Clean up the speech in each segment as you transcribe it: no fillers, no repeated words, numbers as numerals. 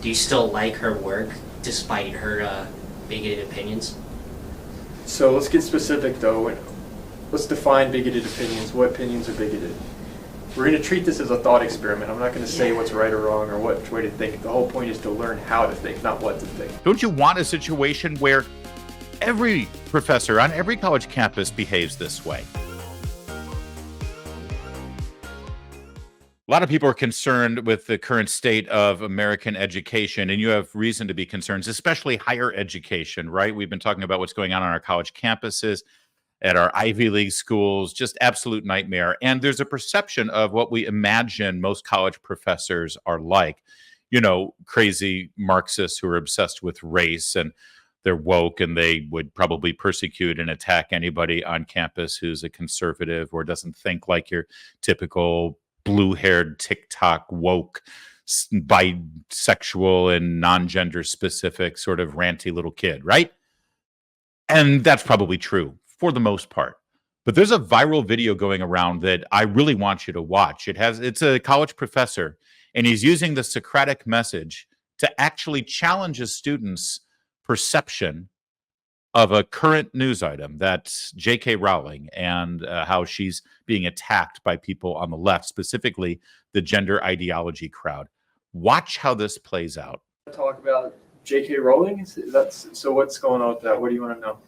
Do you still like her work despite her bigoted opinions? So let's get specific though. Let's define bigoted opinions. What opinions are bigoted? We're going to treat this as a thought experiment. I'm not going to say what's right or wrong or what way to think. The whole point is to learn how to think, not what to think. Don't you want a situation where every professor on every college campus behaves this way? A lot of people are concerned with the current state of American education, and you have reason to be concerned, especially higher education, right? We've been talking about what's going on our college campuses, at our Ivy League schools, just absolute nightmare. And there's a perception of what we imagine most college professors are like, crazy Marxists who are obsessed with race and they're woke and they would probably persecute and attack anybody on campus who's a conservative or doesn't think like your typical blue-haired TikTok woke bisexual and non-gender specific sort of ranty little kid, right? And that's probably true for the most part. But there's a viral video going around that I really want you to watch. It's a college professor, and he's using the Socratic message to actually challenge his students' perception of a current news item, that's J.K. Rowling and how she's being attacked by people on the left, specifically the gender ideology crowd. Watch how this plays out. Talk about J.K. Rowling? So what's going on with that? What do you want to know?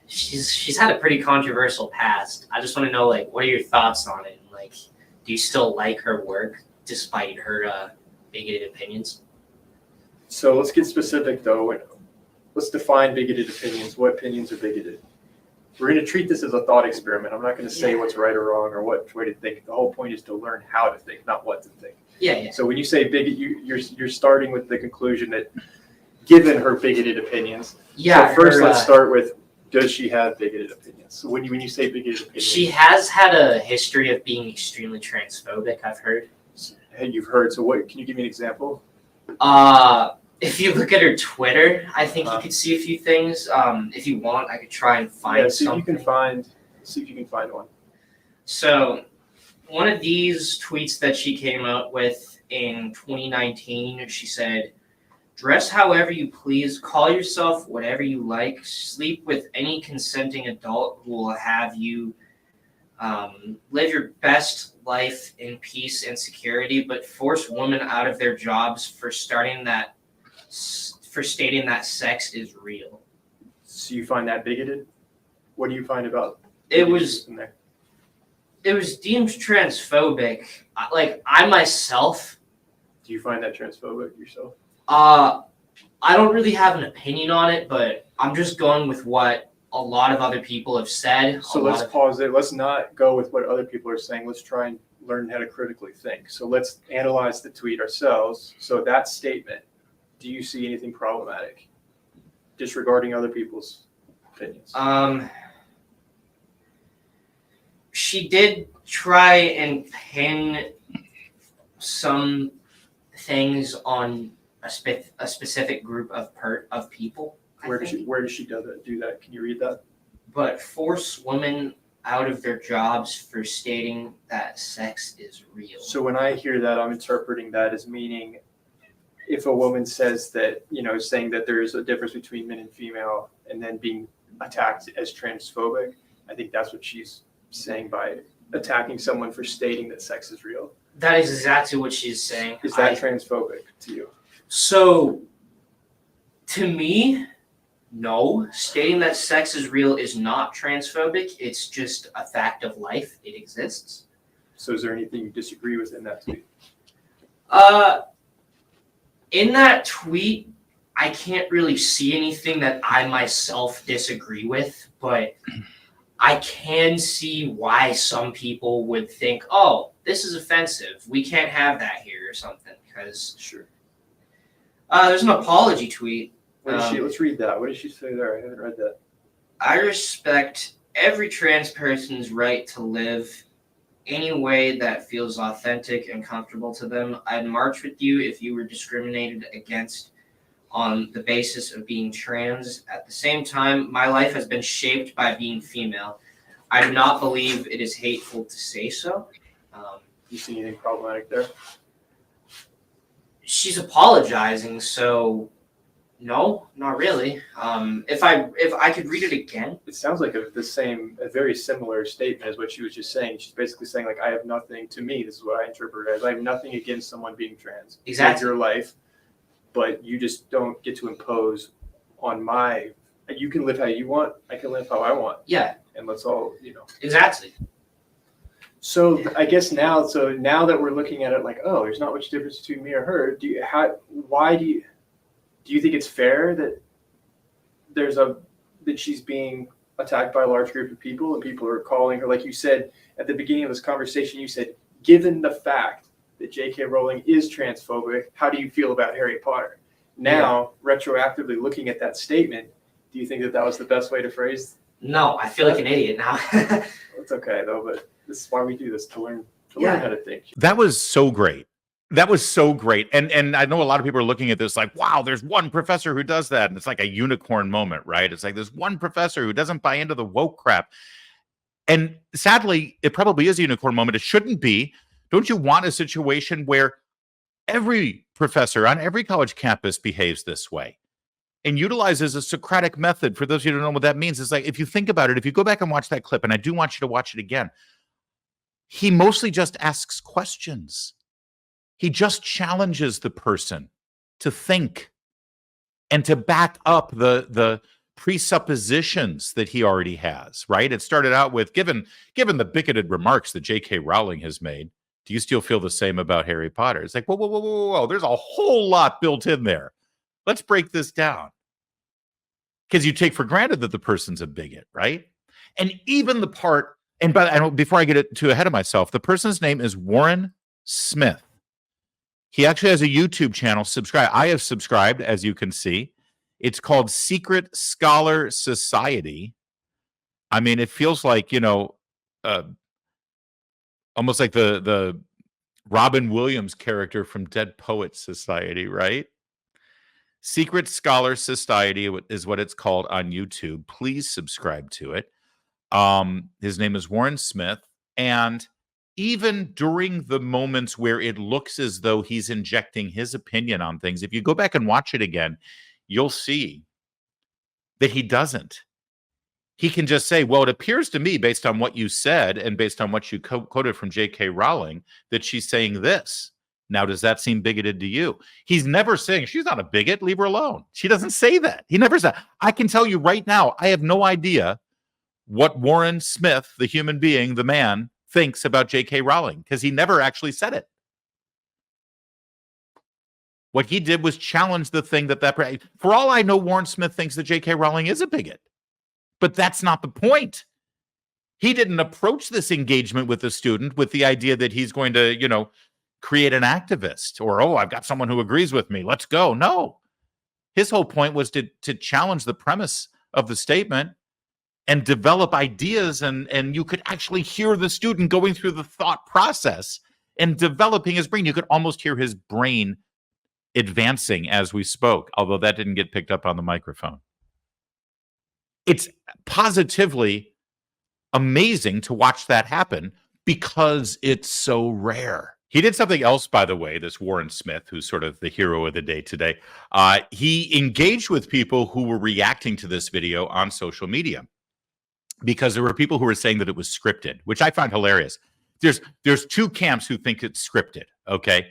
She's had a pretty controversial past. I just want to know, what are your thoughts on it? Do you still like her work despite her bigoted opinions? So let's get specific though. Let's define bigoted opinions. What opinions are bigoted? We're going to treat this as a thought experiment. I'm not going to say what's right or wrong or what way to think. The whole point is to learn how to think, not what to think. Yeah. So when you say bigot, you're starting with the conclusion that given her bigoted opinions. Yeah. So first, let's start with, does she have bigoted opinions? So when you say bigoted opinions, she has had a history of being extremely transphobic, I've heard. Hey, you've heard. So what? Can you give me an example? If you look at her Twitter, I think you could see a few things. If you want, I could try and find see something. See if you can find one. So, one of these tweets that she came out with in 2019, she said, "Dress however you please, call yourself whatever you like, sleep with any consenting adult who will have you live your best life in peace and security, but force women out of their jobs for stating that sex is real." So you find that bigoted? What do you find about it? Was deemed transphobic. I myself. Do you find that transphobic yourself? I don't really have an opinion on it, but I'm just going with what a lot of other people have said. So let's pause there. Let's not go with what other people are saying. Let's try and learn how to critically think. So let's analyze the tweet ourselves. So that statement, do you see anything problematic disregarding other people's opinions? She did try and pin some things on a specific group of people. Where does she do that? Can you read that? But force women out of their jobs for stating that sex is real. So when I hear that, I'm interpreting that as meaning if a woman says that, saying that there's a difference between men and female and then being attacked as transphobic, I think that's what she's saying by attacking someone for stating that sex is real. That is exactly what she's saying. Is that transphobic to you? So, to me, no. Stating that sex is real is not transphobic. It's just a fact of life. It exists. So is there anything you disagree with in that tweet? In that tweet, I can't really see anything that I myself disagree with, but I can see why some people would think, oh, this is offensive. We can't have that here or something. Because sure. There's an apology tweet. Let's read that. What did she say there? I haven't read that. "I respect every trans person's right to live any way that feels authentic and comfortable to them. I'd march with you if you were discriminated against on the basis of being trans. At the same time, my life has been shaped by being female. I do not believe it is hateful to say so." You see anything problematic there? she's apologizing, so no, not really. If I could read it again. It sounds like a very similar statement as what she was just saying. She's basically saying, like, I have nothing, to me, this is what I interpret it as, I have nothing against someone being trans. Exactly. It's your life, but you just don't get to impose on you can live how you want, I can live how I want. Yeah, And let's all, exactly. So I guess now that we're looking at it like, oh, there's not much difference between me or her, do you think it's fair that that she's being attacked by a large group of people and people are calling her, like you said at the beginning of this conversation, you said, given the fact that J.K. Rowling is transphobic, how do you feel about Harry Potter? Now, retroactively looking at that statement, do you think that was the best way to phrase? No, I feel like an idiot now. It's okay though, but this is why we do this, to learn how to think. That was so great. That was so great. And I know a lot of people are looking at this like, wow, there's one professor who does that. And it's like a unicorn moment, right? It's like there's one professor who doesn't buy into the woke crap. And sadly, it probably is a unicorn moment. It shouldn't be. Don't you want a situation where every professor on every college campus behaves this way and utilizes a Socratic method? For those of you who don't know what that means, it's like, if you think about it, if you go back and watch that clip, and I do want you to watch it again, he mostly just asks questions. He just challenges the person to think and to back up the presuppositions that he already has, right? It started out with, given the bigoted remarks that J.K. Rowling has made, do you still feel the same about Harry Potter? It's like, whoa. There's a whole lot built in there. Let's break this down. Because you take for granted that the person's a bigot, right? And even the part, before I get too ahead of myself, the person's name is Warren Smith. He actually has a YouTube channel. I have subscribed, as you can see. It's called Secret Scholar Society. I mean, it feels like, almost like the Robin Williams character from Dead Poets Society, right? Secret Scholar Society is what it's called on YouTube. Please subscribe to it. His name is Warren Smith. And even during the moments where it looks as though he's injecting his opinion on things, if you go back and watch it again, you'll see that he doesn't. He can just say, well, it appears to me, based on what you said and based on what you quoted from J.K. Rowling, that she's saying this. Now, does that seem bigoted to you? He's never saying, she's not a bigot, leave her alone. She doesn't say that. He never said. I can tell you right now, I have no idea what Warren Smith, the human being, the man, thinks about J.K. Rowling, because he never actually said it. What he did was challenge the thing for all I know, Warren Smith thinks that J.K. Rowling is a bigot. But that's not the point. He didn't approach this engagement with the student with the idea that he's going to, create an activist or, oh, I've got someone who agrees with me, let's go. No. His whole point was to challenge the premise of the statement and develop ideas, and you could actually hear the student going through the thought process and developing his brain. You could almost hear his brain advancing as we spoke, although that didn't get picked up on the microphone. It's positively amazing to watch that happen because it's so rare. He did something else, by the way, this Warren Smith, who's sort of the hero of the day today. He engaged with people who were reacting to this video on social media, because there were people who were saying that it was scripted, which I find hilarious. There's two camps who think it's scripted. Okay,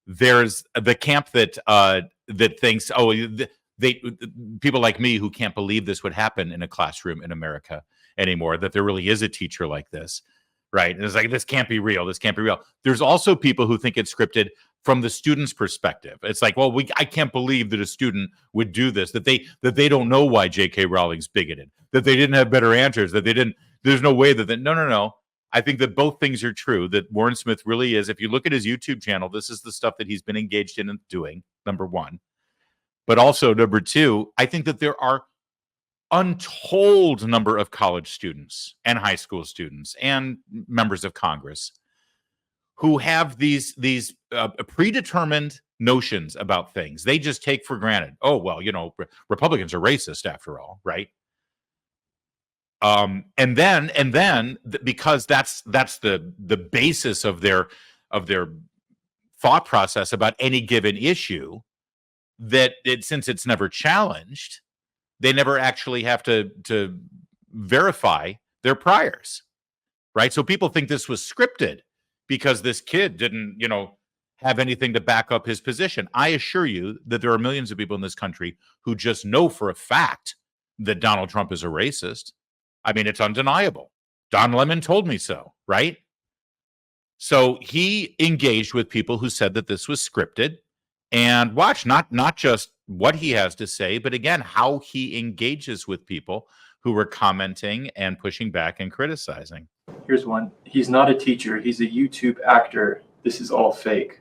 there's the camp that thinks, people like me who can't believe this would happen in a classroom in America anymore, that there really is a teacher like this, right? And it's like, this can't be real. This can't be real. There's also people who think it's scripted from the student's perspective. It's like, well, I can't believe that a student would do this, that they don't know why J.K. Rowling's bigoted, that they didn't have better answers, there's no way that no. I think that both things are true, that Warren Smith really is. If you look at his YouTube channel, this is the stuff that he's been engaged in and doing, number one. But also, number two, I think that there are untold number of college students and high school students and members of Congress who have these predetermined notions about things. They just take for granted. Oh, well, Republicans are racist after all, right? And then because that's the basis of their thought process about any given issue that since it's never challenged, they never actually have to verify their priors, right? So people think this was scripted because this kid didn't, have anything to back up his position. I assure you that there are millions of people in this country who just know for a fact that Donald Trump is a racist. I mean, it's undeniable. Don Lemon told me so, right? So he engaged with people who said that this was scripted, and watch not just what he has to say, but again, how he engages with people who were commenting and pushing back and criticizing. Here's one. He's not a teacher. He's a YouTube actor. This is all fake.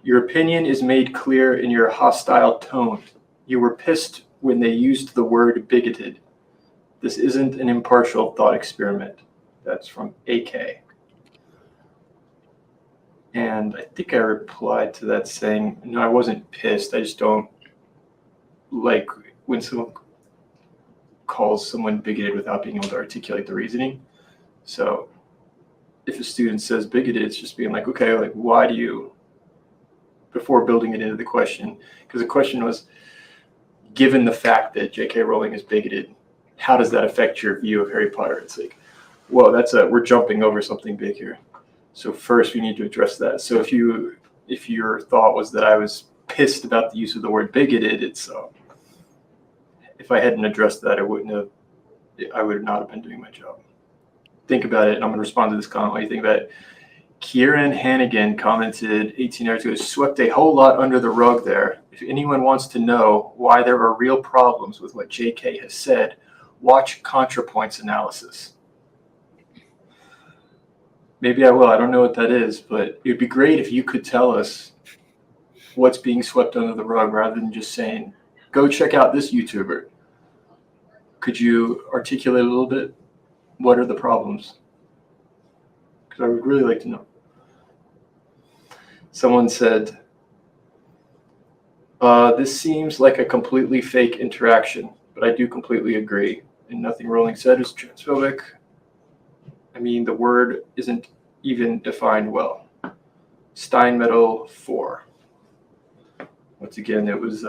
Your opinion is made clear in your hostile tone. You were pissed when they used the word bigoted. This isn't an impartial thought experiment. That's from AK. And I think I replied to that saying, no, I wasn't pissed. I just don't like when someone calls someone bigoted without being able to articulate the reasoning. So if a student says bigoted, it's just being like, okay, like, why do you, before building it into the question, because the question was, given the fact that J.K. Rowling is bigoted, how does that affect your view of Harry Potter? It's like, whoa, we're jumping over something big here. So first we need to address that. So if your thought was that I was pissed about the use of the word bigoted, it's if I hadn't addressed that, I would not have been doing my job. Think about it, and I'm going to respond to this comment. What do you think about it? Kieran Hannigan commented 18 hours ago, swept a whole lot under the rug there. If anyone wants to know why there are real problems with what JK has said, watch ContraPoints analysis. Maybe I will. I don't know what that is, but it would be great if you could tell us what's being swept under the rug rather than just saying, go check out this YouTuber. Could you articulate a little bit? What are the problems? Because I would really like to know. Someone said, this seems like a completely fake interaction, but I do completely agree. And nothing Rowling said is transphobic. I mean, the word isn't even defined well. Steinmetall 4. Once again, it was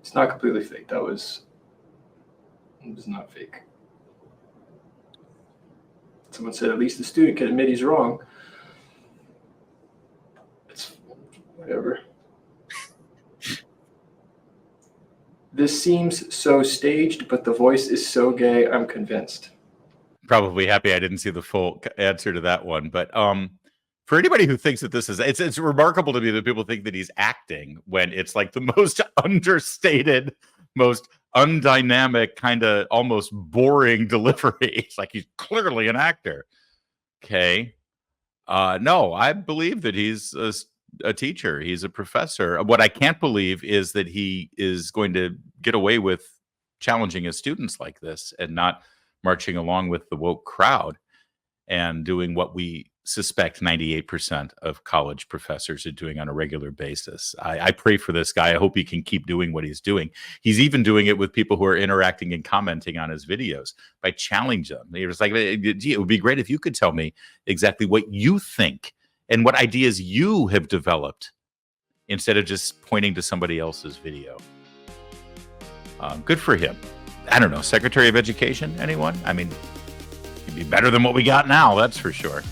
it's not completely fake. It was not fake. Someone said at least the student can admit he's wrong. It's whatever. This seems so staged, but the voice is so gay, I'm convinced. Probably happy I didn't see the full answer to that one. But for anybody who thinks that this is, it's remarkable to me that people think that he's acting when it's like the most understated, most undynamic, kind of almost boring delivery. It's like he's clearly an actor. Okay. No, I believe that he's a teacher. He's a professor. What I can't believe is that he is going to get away with challenging his students like this and not marching along with the woke crowd and doing what we suspect 98% of college professors are doing on a regular basis. I pray for this guy. I hope he can keep doing what he's doing. He's even doing it with people who are interacting and commenting on his videos by challenging them. He was like, gee, it would be great if you could tell me exactly what you think and what ideas you have developed instead of just pointing to somebody else's video. Good for him. I don't know, Secretary of Education, anyone? I mean, it'd be better than what we got now, that's for sure.